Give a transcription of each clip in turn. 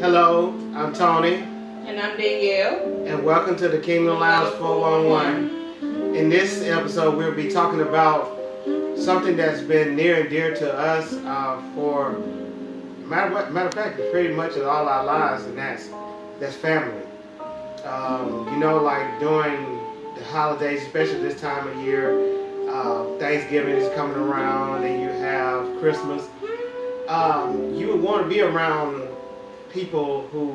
Hello, I'm Tony, And I'm Danielle. and welcome to the Kingdom Lounge 411. In this episode, we'll be talking about something that's been near and dear to us for matter of fact, it's pretty much in all our lives, and that's family. Like during the holidays, especially this time of year, Thanksgiving is coming around, and you have Christmas. You would want to be around people who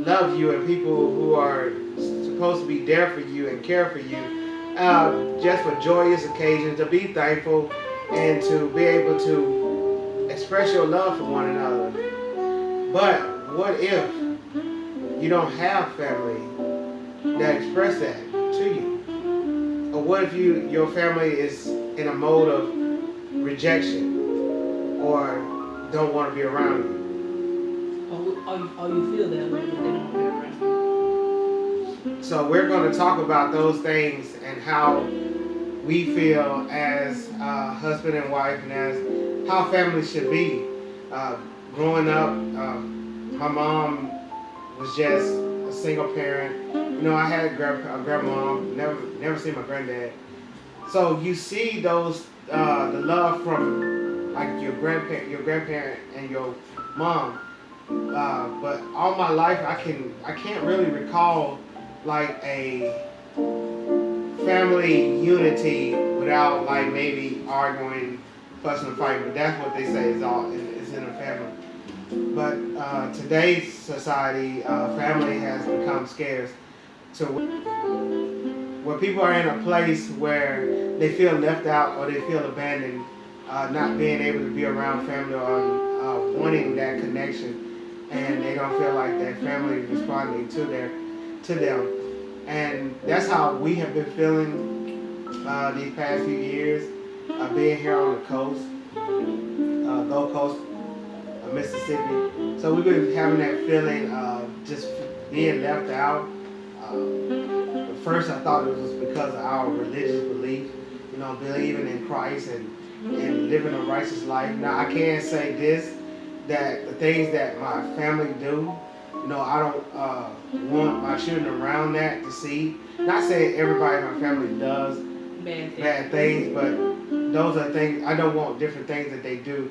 love you and people who are supposed to be there for you and care for you, just for joyous occasions, to be thankful and to be able to express your love for one another. But what if you don't have family that express that to you? Or what if your family is in a mode of rejection or don't want to be around you? Or you feel that way, but they don't be around. So we're going to talk about those things and how we feel as husband and wife, and as how family should be. Growing up, my mom was just a single parent. I had a grandmom, never seen my granddad. So you see those the love from like your grandparent and your mom. But all my life, I can't really recall like a family unity without like maybe arguing, fussing, and fighting. But that's what they say is in a family. But today's society, family has become scarce to where people are in a place where they feel left out or they feel abandoned, not being able to be around family or wanting that connection, and they don't feel like that family is responding to them. And that's how we have been feeling these past few years, being here on the coast, Gold Coast, Mississippi. So we've been having that feeling of just being left out. At first I thought it was because of our religious belief, believing in Christ and living a righteous life. Now I can say this, that the things that my family do, I don't want my children around that to see. Not saying everybody in my family does bad things, but those are things I don't want different things that they do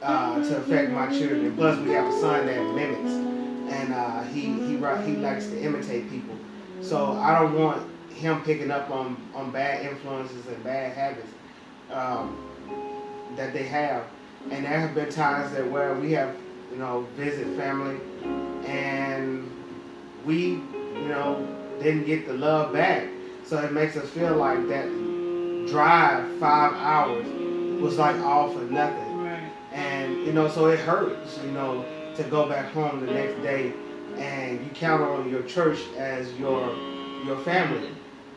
to affect my children. And plus, we have a son that mimics, and he likes to imitate people. So I don't want him picking up on bad influences and bad habits that they have. And there have been times that where we have, visit family, and we, didn't get the love back. So it makes us feel like that drive 5 hours was like all for nothing. Right. And, so it hurts, to go back home the next day and you count on your church as your family.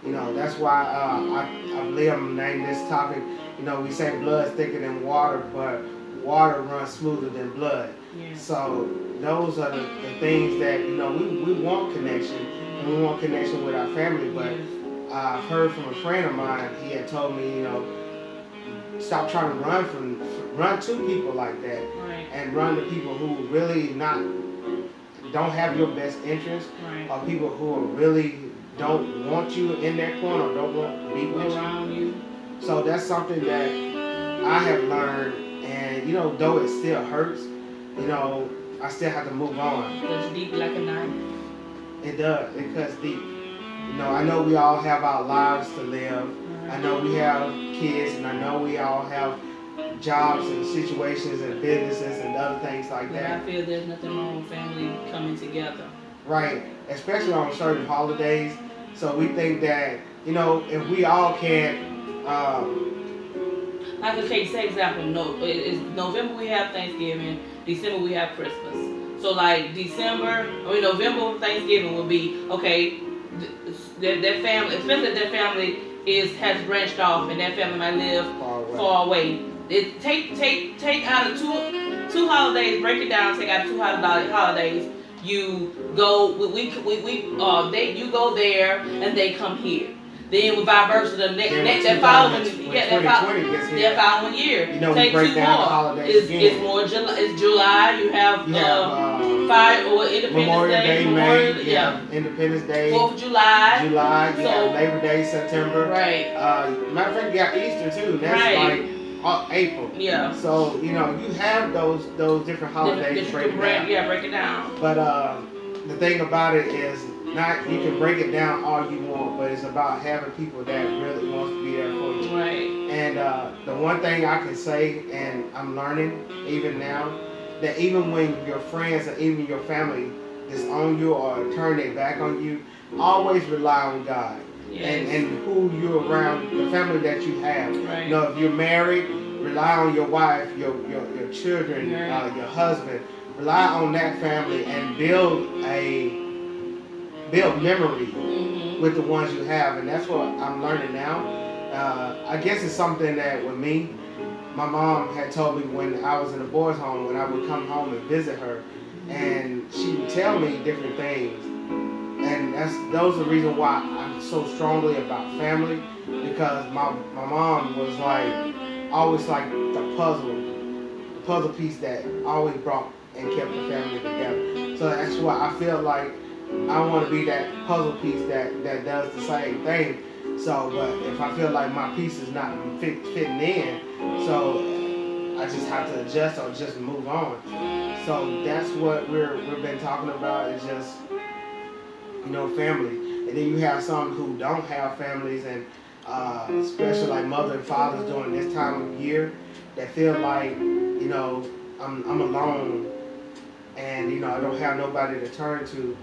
That's why I believe I'm naming this topic. We say blood's thicker than water, but water runs smoother than blood. Yeah. So those are the things that, we want connection, and we want connection with our family. But I've heard from a friend of mine, he had told me, stop trying to run to people like that, Right. and run to people who really don't have your best interest, Right. or people who really don't want you in their corner, or don't want to be with Around you. So that's something that I have learned, and though it still hurts, I still have to move on. It goes deep like a knife. It does. It cuts deep. I know we all have our lives to live. I know we have kids, and I know we all have jobs and situations and businesses and other things like But that. I feel there's nothing wrong with family coming together. Right. Especially on certain holidays. So we think that, if we all can't, Like say example, it's November we have Thanksgiving, December we have Christmas. So like November Thanksgiving will be okay. That family, especially if that family has branched off and that family might live far away. It take out of two holidays, break it down. Take out 2 holidays. You go, you go there and they come here. Then with vice versa, that following year, we take break 2 down the more. holidays again. It's July. You have Fire or Independence Memorial Day, Memorial, May, yeah, Independence Day, 4th of July. July, you So have Labor Day, September. right, Matter of fact, you got Easter too. That's right, like April. yeah. So you know you have those different holidays to break it down. Yeah, break it down. But the thing about it is not you can break it down all you want, but it's about having people that really wants to be there for you. Right. And the one thing I can say, and I'm learning even now, that even when your friends and even your family disown you or turn their back on you, always rely on God. Yes. And who you're around, the family that you have. Right. You know, if you're married, rely on your wife, your children, Right. your husband. Rely on that family and build memory Mm-hmm. with the ones you have, and that's what I'm learning now. I guess it's something that with me, my mom had told me when I was in a boys' home, when I would come home and visit her, and she would tell me different things, and those are the reason why I'm so strongly about family, because my mom was like always like the puzzle piece that always brought and kept the family together. So that's why I feel like I want to be that puzzle piece that does the same thing. So, but if I feel like my piece is not fitting in, so I just have to adjust or just move on. So that's what we've been talking about, is just, you know, family. And then you have some who don't have families, and especially like mother and fathers during this time of year, that feel like, you know, I'm alone, and you know I don't have nobody to turn to.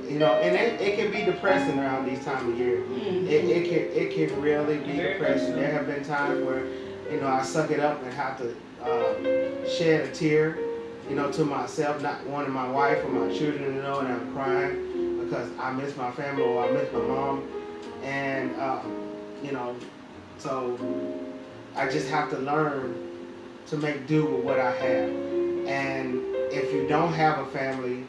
You know, and it can be depressing around these time of year. Mm-hmm. It can really be depressing. There have been times where, you know, I suck it up and have to shed a tear, you know, to myself, not wanting my wife or my children to know that I'm crying because I miss my family or I miss my mom, and you know, so I just have to learn to make do with what I have. And if you don't have a family,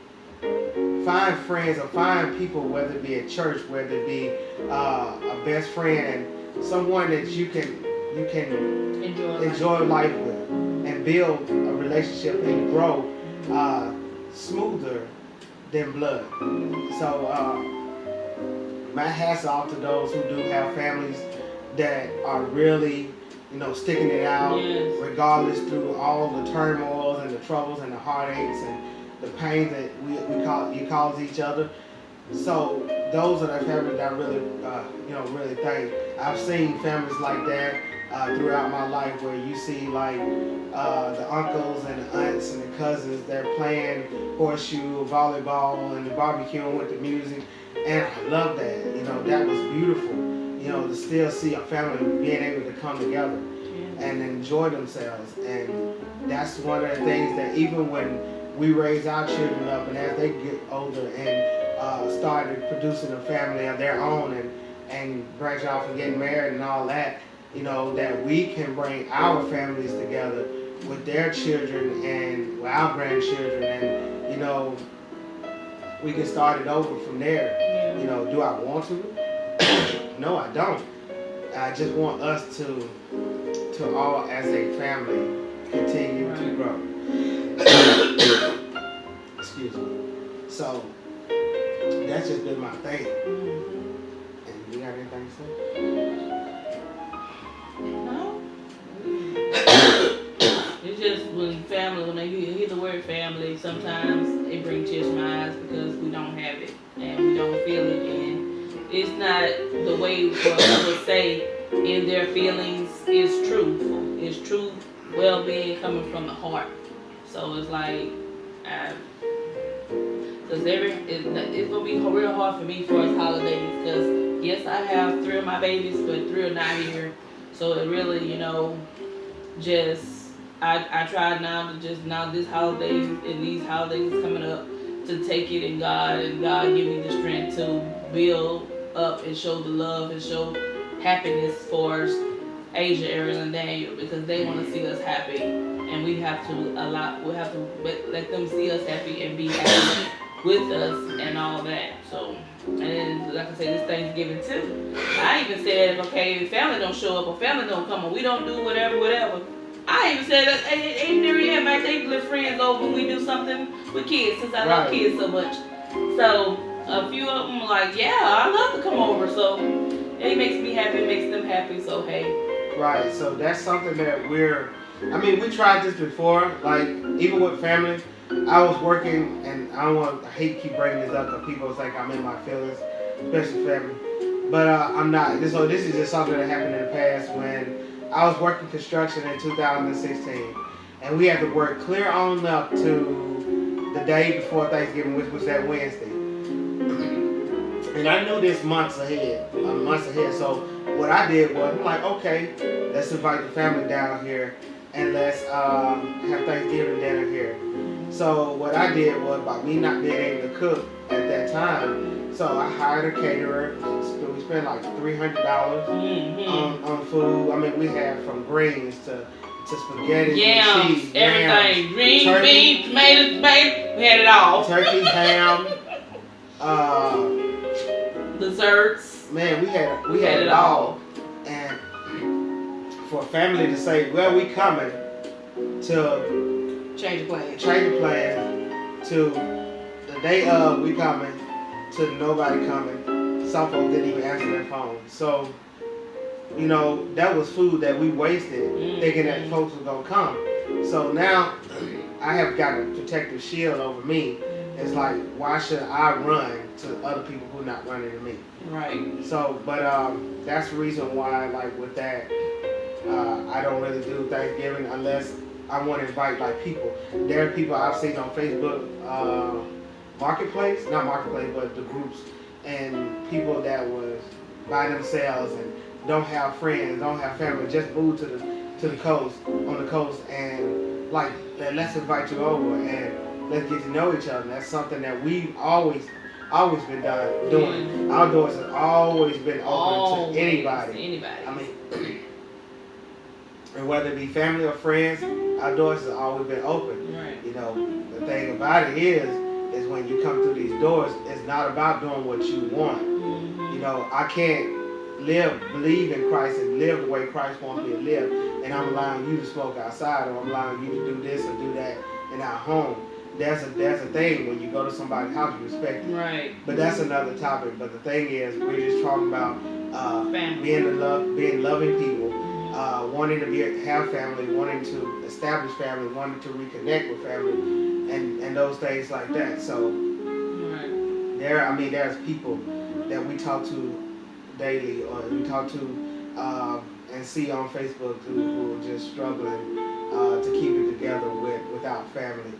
find friends or find people, whether it be at church, whether it be a best friend, and someone that you can enjoy life with, and build a relationship and grow smoother than blood. So my hats off to those who do have families that are really, you know, sticking it out, Yes. regardless through all the turmoils and the troubles and the heartaches and the pain that you cause each other. So those are the families that I really, you know, really thank. I've seen families like that throughout my life, where you see like the uncles and the aunts and the cousins, they're playing horseshoe, volleyball, and barbecuing with the music, and I love that. You know, that was beautiful. You know, to still see a family being able to come together and enjoy themselves, and that's one of the things that even when we raise our children up, and as they get older and started producing a family of their own and branching off and getting married and all that, you know, that we can bring our families together with their children and with our grandchildren, and you know, we can start it over from there. Yeah. You know, do I want to? No, I don't. I just want us to all as a family continue to grow. Excuse me. So that's just been my thing. And you got anything to say? No. It's just when they hear the word family, sometimes it brings tears to my eyes because we don't have it and we don't feel it, and it's not the way what people say in their feelings is truthful. It's true well-being coming from the heart. So it's like, because it's gonna be real hard for me for us holidays. Because yes, I have 3 of my babies, but 3 are not here. So it really, you know, just I try now to just this holiday and these holidays coming up to take it in God, and God give me the strength to build up and show the love and show happiness for Asia, Ariel, and Daniel, because they want to see us happy, and we have to let them see us happy and be happy with us and all that. So, and then, like I said, this Thanksgiving too. I even said, okay, if family don't show up or family don't come or we don't do whatever, I even said that ain't never invite they little friends over when we do something with kids since I love Right. kids so much. So a few of them were like, yeah, I love to come over. So it makes me happy, it makes them happy. So hey, Right. So that's something that we're. I mean, we tried this before. Like even with family, I was working, and I don't want. I hate to keep bringing this up because people think I'm in my feelings, especially family. But I'm not. So this is just something that happened in the past when I was working construction in 2016, and we had to work clear on up to the day before Thanksgiving, which was that Wednesday. And I knew this months ahead. So what I did was, I'm like, okay, let's invite the family down here and let's have Thanksgiving dinner here. So what I did was, by me not being able to cook at that time, so I hired a caterer. We spent like $300 on food. I mean, we had from greens to spaghetti, yams, cheese, everything, green turkey, beans, tomatoes, we had it all. turkey, ham. Uh, Desserts, Man, we had it all. And for a family to say, well, we coming to change the plans to the day of we coming to nobody coming. Some folks didn't even answer their phone. So, that was food that we wasted thinking that folks were gonna come. So now I have got a protective shield over me. It's like, why should I run to other people who are not running to me? right? So, but that's the reason why, like with that, I don't really do Thanksgiving unless I want to invite like people. There are people I've seen on Facebook, not marketplace, but the groups, and people that was by themselves and don't have friends, don't have family, just moved to the coast, on the coast, and like, let's invite you over and let's get to know each other. And that's something that we've always been doing. Our doors have always been open to anybody. I mean, and whether it be family or friends, our doors have always been open. Right. The thing about it is when you come through these doors, it's not about doing what you want. I can't believe in Christ and live the way Christ wants me to live, and I'm allowing you to smoke outside, or I'm allowing you to do this or do that in our home. There's a thing when you go to somebody's house, you respect it. Right. But that's another topic. But the thing is, we're just talking about Family. being loving people, wanting to have family, wanting to establish family, wanting to reconnect with family, and those things like that. So there's people that we talk to daily, or we talk to and see on Facebook who are just struggling to keep it together without family.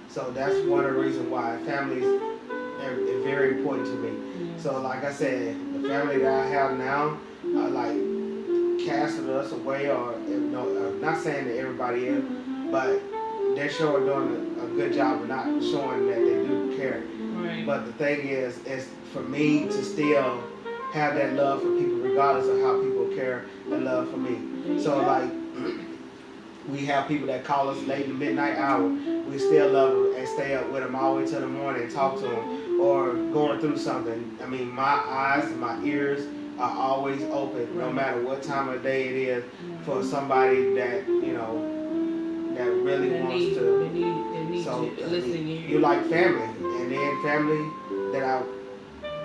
So that's one of the reasons why families are very important to me. So like I said, the family that I have now, like casted us away, or not saying that everybody is, but they're sure doing a good job of not showing that they do care. Right. But the thing is for me to still have that love for people, regardless of how people care and love for me. So like, we have people that call us late in the midnight hour. We still love them and stay up with them all the way till the morning and talk to them, or going through something. I mean, my eyes and my ears are always open, no matter what time of day it is, for somebody that that really wants to. They need So to listen to you. You like family, and then family that I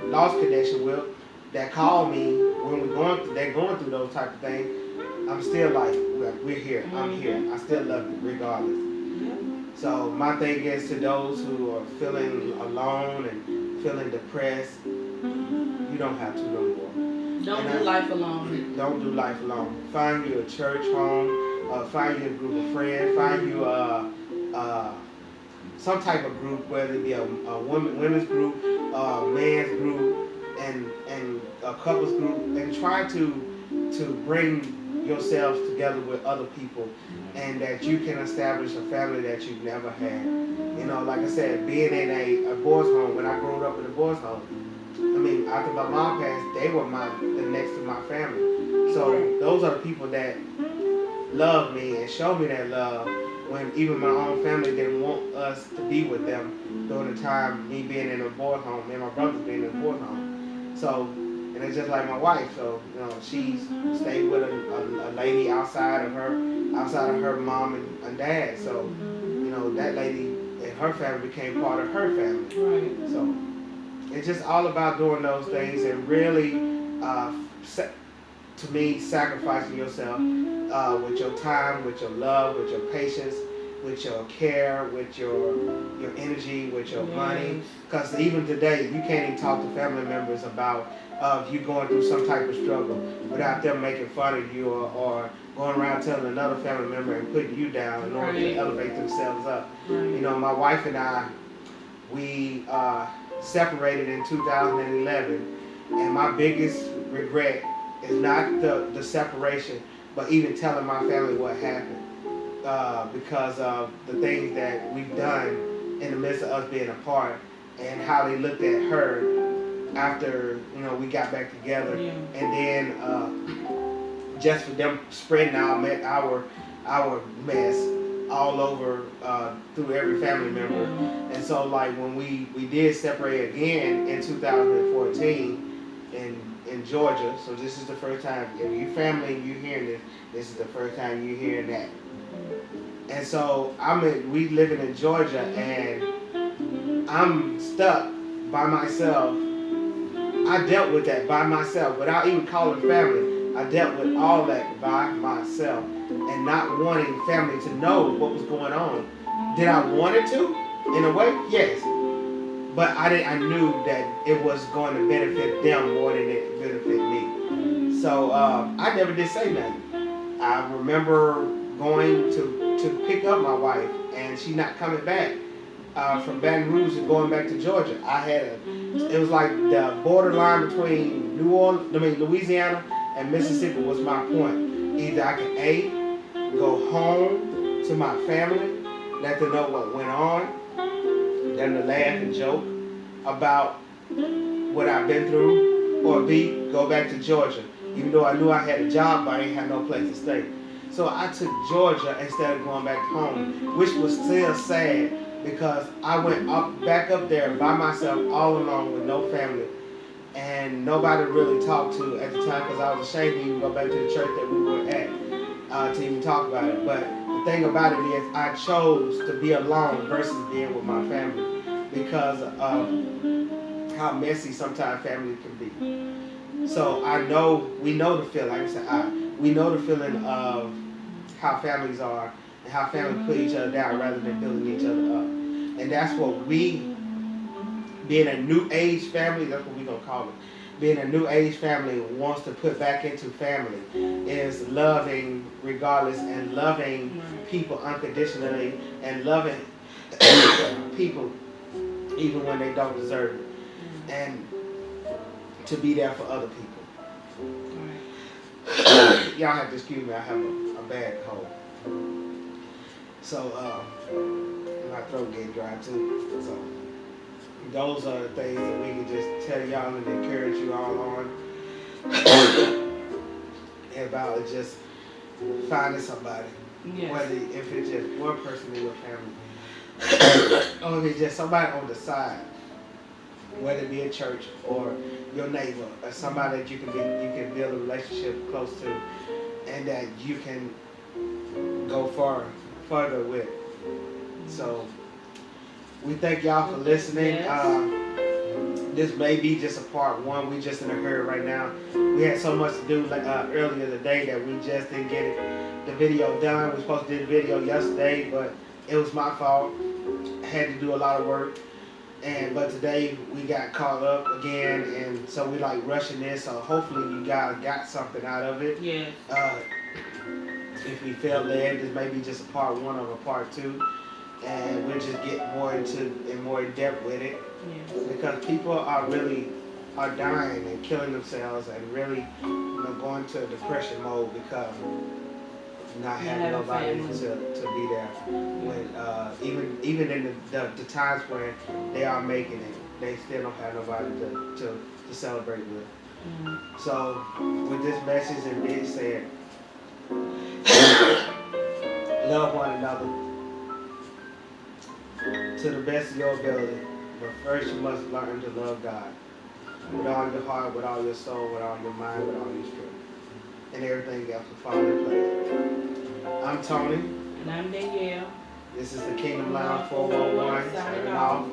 lost connection with, that call me when they're going through those type of things. I'm still like, we're here. I'm here. I still love you regardless. So my thing is, to those who are feeling alone and feeling depressed, you don't have to no more. Don't do life alone. Don't do life alone. Find you a church home. Find you a group of friends. Find you some type of group, whether it be a women's group, man's group, and a couples group, and try to bring yourselves together with other people, and that you can establish a family that you've never had. Like I said, being in a boys' home, when I grew up in a boys' home, I mean, after my mom passed, they were the next to my family. So those are the people that love me and show me that love, when even my own family didn't want us to be with them during the time me being in a boys' home and my brothers being in a boys' home. So And it's just like my wife. So she stayed with a lady outside of her mom and dad. So that lady and her family became part of her family. Right. So it's just all about doing those things and really, to me, sacrificing yourself with your time, with your love, with your patience, with your care, with your energy, with your money. Because even today, you can't even talk to family members about you going through some type of struggle without them making fun of you or going around telling another family member and putting you down in order to elevate themselves up. My wife and I, we separated in 2011, and my biggest regret is not the separation, but even telling my family what happened because of the things that we've done in the midst of us being apart and how they looked at her after we got back together, and then just for them spreading our mess all over through every family member. And so like when we did separate again in 2014 in Georgia, so this is the first time, if you family and you hearing this is the first time you hearing that. And so we living in Georgia, and I'm stuck by myself. I dealt with that by myself without even calling family. I dealt with all that by myself and not wanting family to know what was going on. Did I want it to? In a way, yes. But I knew that it was going to benefit them more than it benefit me. So I never did say nothing. I remember going to pick up my wife, and she not coming back from Baton Rouge and going back to Georgia. It was like the borderline between Louisiana and Mississippi was my point. Either I could go home to my family, let them know what went on, them to laugh and joke about what I've been through, or B, go back to Georgia. Even though I knew I had a job, but I ain't had no place to stay. So I took Georgia instead of going back home, which was still sad because I went back up there by myself all alone with no family and nobody really talked to at the time because I was ashamed to even go back to the church that we were at to even talk about it. But the thing about it is I chose to be alone versus being with my family because of how messy sometimes family can be. So we know the feeling. Like I said, we know the feeling of how families are and how families put each other down rather than building each other up. And that's what being a new age family, that's what we're going to call it. Being a new age family wants to put back into family is loving regardless and loving people unconditionally and loving people even when they don't deserve it. And to be there for other people. Y'all have to excuse me, I have a bad cold. So my throat getting dry too. So those are the things that we can just tell y'all and encourage you all on about just finding somebody. Yes. Whether if it's just one person in your family or if it's just somebody on the side, whether it be a church or your neighbor or somebody that you can build a relationship close to and that you can go further with. So we thank y'all for listening. Yes. This may be just a part one. We just in a hurry right now. We had so much to do earlier today that we just didn't get the video done. We were supposed to do the video yesterday, but it was my fault. I had to do a lot of work. But today we got caught up again, and so we like rushing this. So hopefully you guys got something out of it. Yes. If we feel led, this may be just a part one of a part two, and we'll just get more in depth with it. Yes. Because people are dying and killing themselves and really going to depression mode because not having nobody to be there. When even in the times when they are making it, they still don't have nobody to celebrate with. Mm-hmm. So with this message and being said, love one another to the best of your ability, but first you must learn to love God. with all your heart, with all your soul, with all your mind, with all your strength. And everything else will fall in place. I'm Tony. And I'm Danielle. This is the Kingdom Lounge 411 signing off.